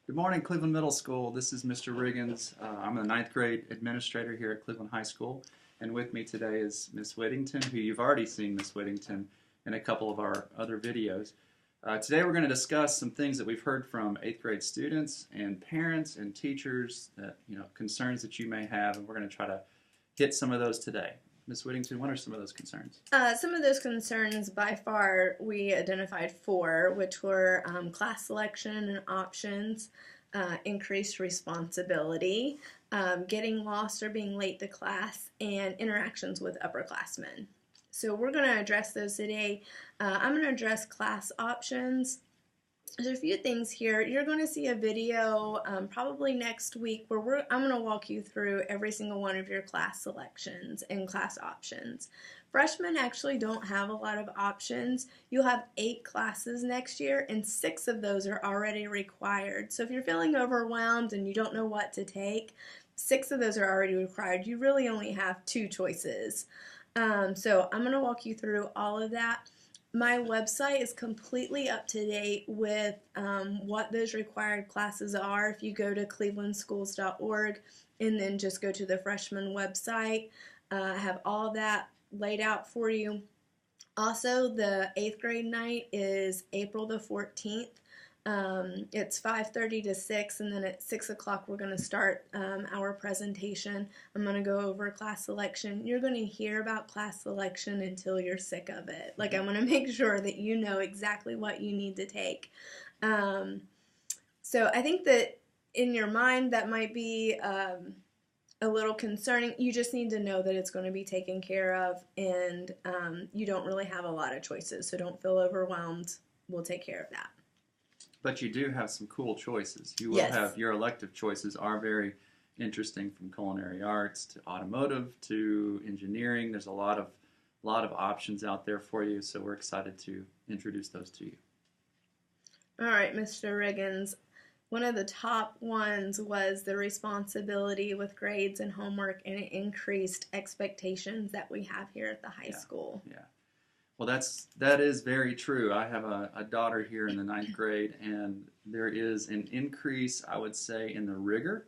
Good morning, Cleveland Middle School. This is Mr. Riggins. I'm a ninth grade administrator here at Cleveland High School, and with me today is Miss Whittington, who you've already seen Miss Whittington in a couple of our other videos. Today we're going to discuss some things that we've heard from 8th grade students and parents and teachers, that concerns that you may have, and we're going to try to hit some of those today. Ms. Whittington, what are some of those concerns? Some of those concerns, by far, we identified four, which were class selection and options, increased responsibility, getting lost or being late to class, and interactions with upperclassmen. So we're going to address those today. I'm going to address class options. There's a few things here. You're going to see a video probably next week where I'm going to walk you through every single one of your class selections and class options. Freshmen actually don't have a lot of options. You'll have 8 classes next year, and 6 of those are already required. So if you're feeling overwhelmed and you don't know what to take, 6 of those are already required. You really only have 2 choices. So I'm going to walk you through all of that. My website is completely up to date with what those required classes are. If you go to clevelandschools.org and then just go to the freshman website, I have all of that laid out for you. Also, the 8th grade night is April the 14th. It's 5:30 to 6, and then at 6 o'clock we're going to start our presentation. I'm going to go over class selection. You're going to hear about class selection until you're sick of it. Like, I'm going to make sure that you know exactly what you need to take. So I think that in your mind that might be a little concerning. You just need to know that it's going to be taken care of, and you don't really have a lot of choices, so don't feel overwhelmed. We'll take care of that. But you do have some cool choices. You will Yes. have your elective choices are very interesting, from culinary arts to automotive to engineering. There's a lot of options out there for you, so we're excited to introduce those to you. All right, Mr. Riggins. One of the top ones was the responsibility with grades and homework and increased expectations that we have here at the high school. Yeah. Well, that is very true. I have a daughter here in the 9th grade, and there is an increase, I would say, in the rigor,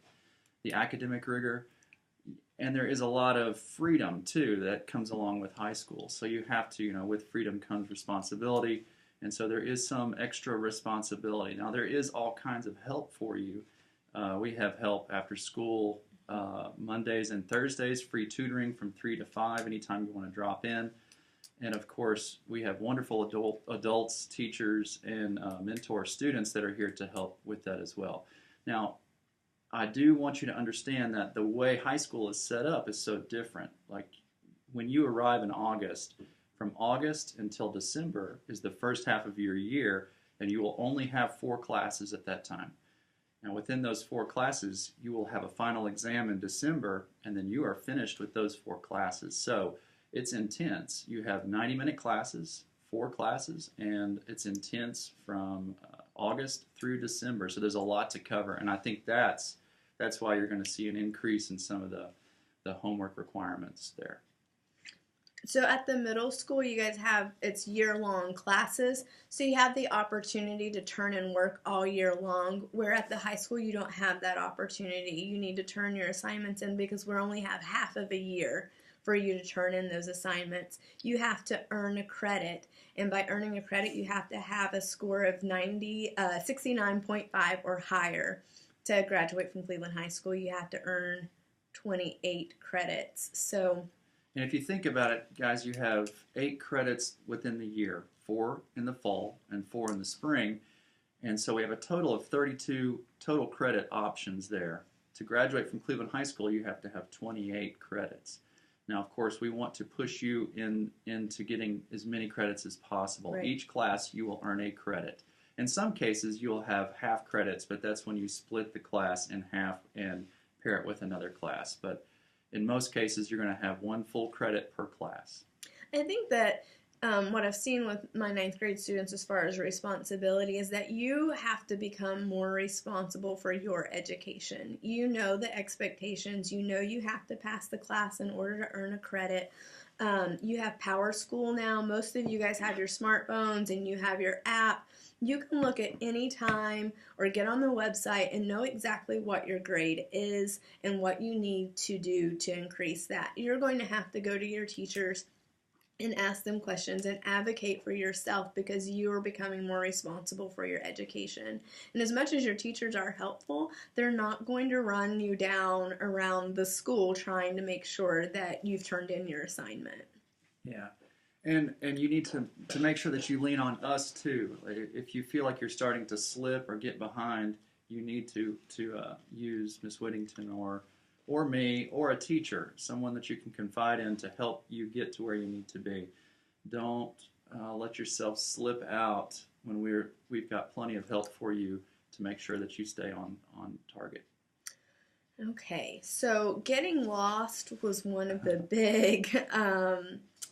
the academic rigor, and there is a lot of freedom, too, that comes along with high school. So you have to, with freedom comes responsibility, and so there is some extra responsibility. Now, there is all kinds of help for you. We have help after school Mondays and Thursdays, free tutoring from 3 to 5 anytime you want to drop in. And of course, we have wonderful adults, teachers, and mentor students that are here to help with that as well. Now, I do want you to understand that the way high school is set up is so different. Like, when you arrive in August, from August until December is the first half of your year, and you will only have 4 classes at that time. Now, within those 4 classes, you will have a final exam in December, and then you are finished with those 4 classes. So it's intense. You have 90-minute classes, 4 classes, and it's intense from August through December. So there's a lot to cover, and I think that's why you're going to see an increase in some of the homework requirements there. So at the middle school, you guys have, it's year-long classes, so you have the opportunity to turn in work all year long, where at the high school you don't have that opportunity. You need to turn your assignments in because we only have half of a year for you to turn in those assignments. You have to earn a credit, and by earning a credit, you have to have a score of 69.5 or higher. To graduate from Cleveland High School, you have to earn 28 credits. So, and if you think about it, guys, you have 8 credits within the year, 4 in the fall and 4 in the spring, and so we have a total of 32 total credit options there. To graduate from Cleveland High School, you have to have 28 credits. Now, of course, we want to push you into getting as many credits as possible. Right. Each class, you will earn a credit. In some cases, you'll have half credits, but that's when you split the class in half and pair it with another class. But in most cases, you're going to have 1 full credit per class. I think that what I've seen with my 9th grade students as far as responsibility is that you have to become more responsible for your education. You know the expectations. You know you have to pass the class in order to earn a credit. You have Power School now. Most of you guys have your smartphones and you have your app. You can look at any time or get on the website and know exactly what your grade is and what you need to do to increase that. You're going to have to go to your teachers and ask them questions and advocate for yourself because you are becoming more responsible for your education. And as much as your teachers are helpful, they're not going to run you down around the school trying to make sure that you've turned in your assignment. Yeah. And you need to make sure that you lean on us too. Like, if you feel like you're starting to slip or get behind, you need to use Miss Whittington or me or a teacher, someone that you can confide in to help you get to where you need to be. Don't let yourself slip out when we've got plenty of help for you to make sure that you stay on target. Okay, so getting lost was one of the big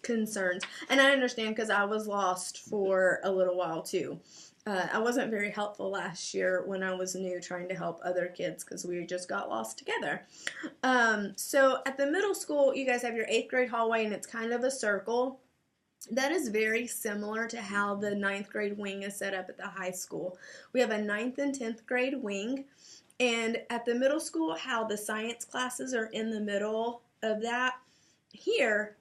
concerns, and I understand because I was lost for a little while too. I wasn't very helpful last year when I was new trying to help other kids because we just got lost together. So at the middle school, you guys have your 8th grade hallway, and it's kind of a circle. That is very similar to how the 9th grade wing is set up at the high school. We have a 9th and 10th grade wing, and at the middle school, how the science classes are in the middle of that. Here,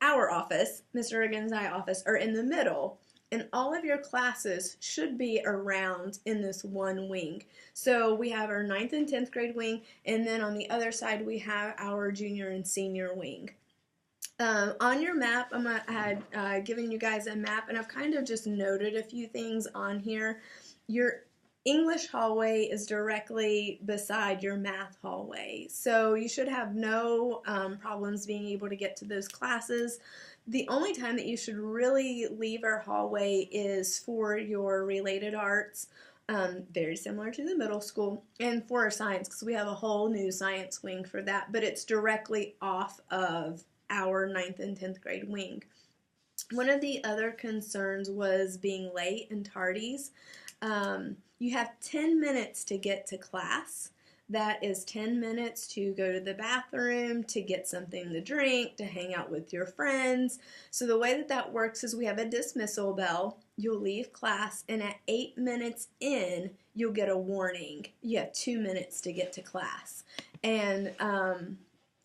our office, Mr. Riggins' office, are in the middle. And all of your classes should be around in this one wing. So we have our 9th and 10th grade wing, and then on the other side we have our junior and senior wing. On your map, I had given you guys a map, and I've kind of just noted a few things on here. Your English hallway is directly beside your math hallway, so you should have no problems being able to get to those classes. The only time that you should really leave our hallway is for your related arts, very similar to the middle school, and for our science, because we have a whole new science wing for that, but it's directly off of our 9th and 10th grade wing. One of the other concerns was being late and tardies. You have 10 minutes to get to class. That is 10 minutes to go to the bathroom, to get something to drink, to hang out with your friends. So the way that works is we have a dismissal bell. You'll leave class, and at 8 minutes in, you'll get a warning. You have 2 minutes to get to class.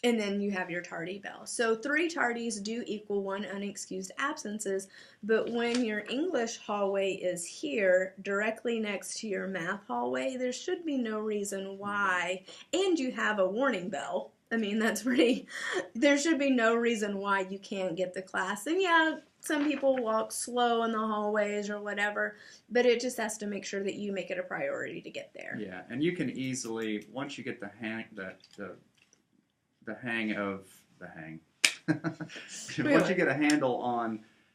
And then you have your tardy bell. So 3 tardies do equal 1 unexcused absences, but when your English hallway is here, directly next to your math hallway, there should be no reason why, and you have a warning bell. I mean, there should be no reason why you can't get to class. And yeah, some people walk slow in the hallways or whatever, but it just has to make sure that you make it a priority to get there. Yeah, and you can easily, once you get the hang once you get a handle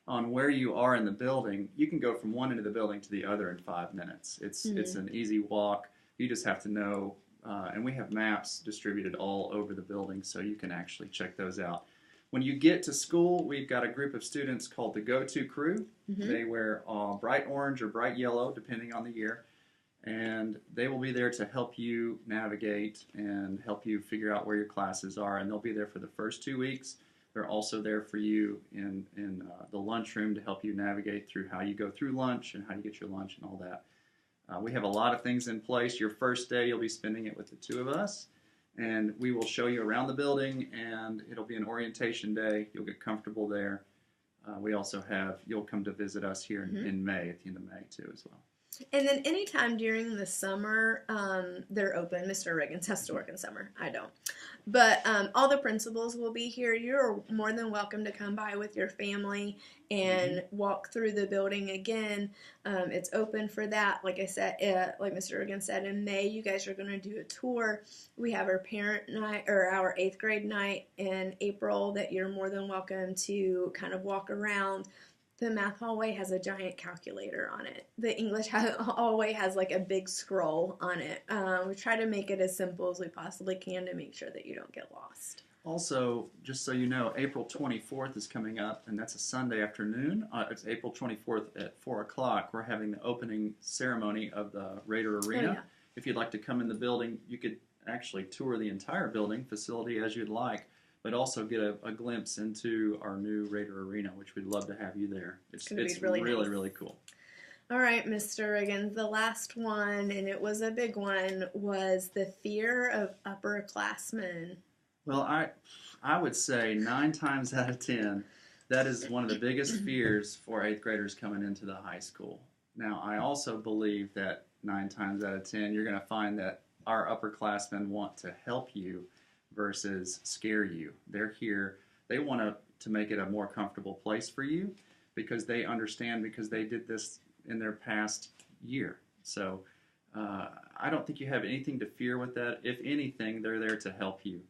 on where you are in the building, you can go from one end of the building to the other in 5 minutes. It's an easy walk. You just have to know, and we have maps distributed all over the building, so you can actually check those out. When you get to school, we've got a group of students called the Go-To Crew. They wear bright orange or bright yellow, depending on the year. And they will be there to help you navigate and help you figure out where your classes are. And they'll be there for the first 2 weeks. They're also there for you in the lunchroom to help you navigate through how you go through lunch and how you get your lunch and all that. We have a lot of things in place. Your first day, you'll be spending it with the 2 of us. And we will show you around the building, and it'll be an orientation day. You'll get comfortable there. We also you'll come to visit us here in May, at the end of May, too, as well. And then anytime during the summer, they're open. Mr. Riggins has to work in summer. I don't. But all the principals will be here. You're more than welcome to come by with your family and walk through the building again. It's open for that. Like I said, like Mr. Riggins said, in May, you guys are going to do a tour. We have our parent night, or our 8th grade night in April, that you're more than welcome to kind of walk around. The math hallway has a giant calculator on it. The English hallway has like a big scroll on it. We try to make it as simple as we possibly can to make sure that you don't get lost. Also, just so you know, April 24th is coming up, and that's a Sunday afternoon. It's April 24th at 4 o'clock. We're having the opening ceremony of the Raider Arena. Oh, yeah. If you'd like to come in the building, you could actually tour the entire building facility as you'd like, but also get a glimpse into our new Raider Arena, which we'd love to have you there. It's really really, nice. really cool. All right, Mr. Riggins, the last one, and it was a big one, was the fear of upperclassmen. Well, I would say 9 times out of 10, that is one of the biggest fears for eighth graders coming into the high school. Now, I also believe that 9 times out of 10, you're going to find that our upperclassmen want to help you versus scare you. They're here, they want to make it a more comfortable place for you because they understand because they did this in their past year. So I don't think you have anything to fear with that. If anything, they're there to help you.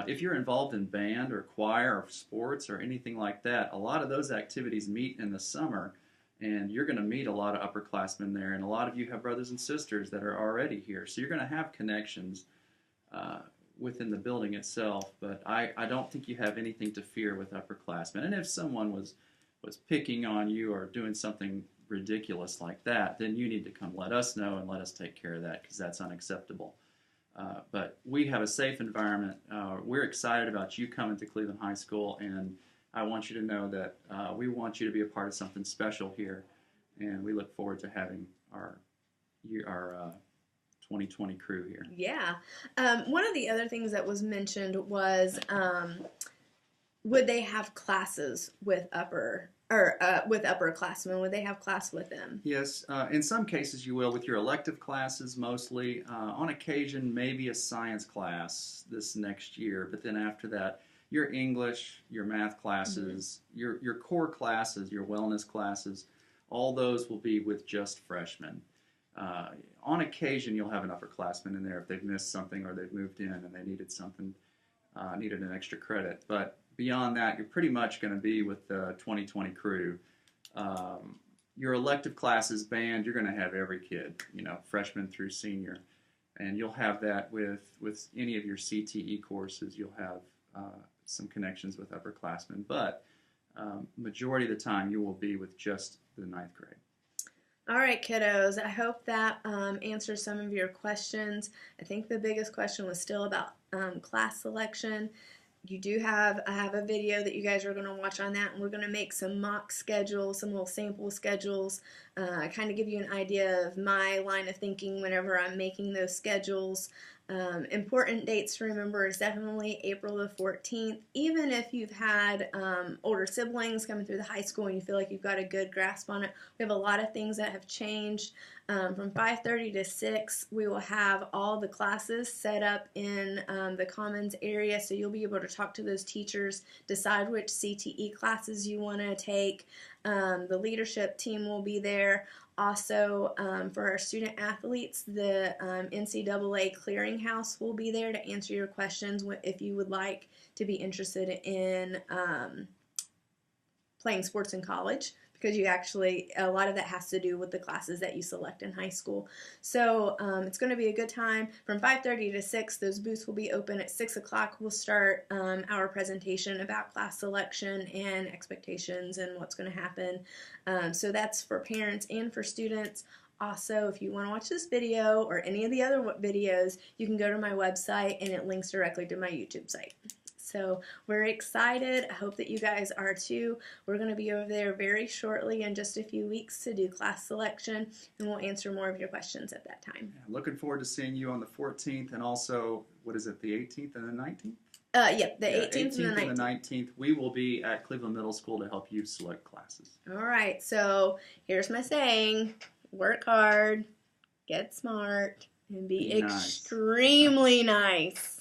If you're involved in band or choir or sports or anything like that, a lot of those activities meet in the summer, and you're going to meet a lot of upperclassmen there, and a lot of you have brothers and sisters that are already here, so you're going to have connections uh, within the building itself. But I don't think you have anything to fear with upperclassmen. And if someone was picking on you or doing something ridiculous like that, then you need to come let us know and let us take care of that because that's unacceptable. But we have a safe environment. We're excited about you coming to Cleveland High School, and I want you to know that we want you to be a part of something special here, and we look forward to having our 2020 crew here. Yeah. One of the other things that was mentioned was would they have classes with upperclassmen? Would they have class with them? Yes, in some cases you will with your elective classes mostly. On occasion, maybe a science class this next year, but then after that, your English, your math classes, your core classes, your wellness classes, all those will be with just freshmen. On occasion, you'll have an upperclassman in there if they've missed something or they've moved in and they needed something, needed an extra credit. But beyond that, you're pretty much going to be with the 2020 crew. Your elective classes, band, you're going to have every kid, freshman through senior. And you'll have that with any of your CTE courses. You'll have some connections with upperclassmen. But majority of the time, you will be with just the ninth grade. All right, kiddos, I hope that answers some of your questions. I think the biggest question was still about class selection. I have a video that you guys are going to watch on that, and we're going to make some mock schedules, some little sample schedules, kind of give you an idea of my line of thinking whenever I'm making those schedules. Important dates to remember is definitely April the 14th. Even if you've had older siblings coming through the high school and you feel like you've got a good grasp on it, we have a lot of things that have changed. From 5:30 to 6, we will have all the classes set up in the Commons area, so you'll be able to talk to those teachers, decide which CTE classes you want to take. The leadership team will be there. Also, for our student athletes, the NCAA Clearinghouse will be there to answer your questions if you would like to be interested in playing sports in college, because a lot of that has to do with the classes that you select in high school. So it's going to be a good time. From 5:30 to 6, those booths will be open. At 6 o'clock, we'll start our presentation about class selection and expectations and what's going to happen. So that's for parents and for students. Also, if you want to watch this video or any of the other videos, you can go to my website and it links directly to my YouTube site. So we're excited. I hope that you guys are too. We're going to be over there very shortly in just a few weeks to do class selection, and we'll answer more of your questions at that time. Yeah, looking forward to seeing you on the 14th, and also, what is it, the 18th and the 19th? Yep, the 18th and the 19th. And the 19th. We will be at Cleveland Middle School to help you select classes. All right, so here's my saying. Work hard, get smart, and be extremely nice.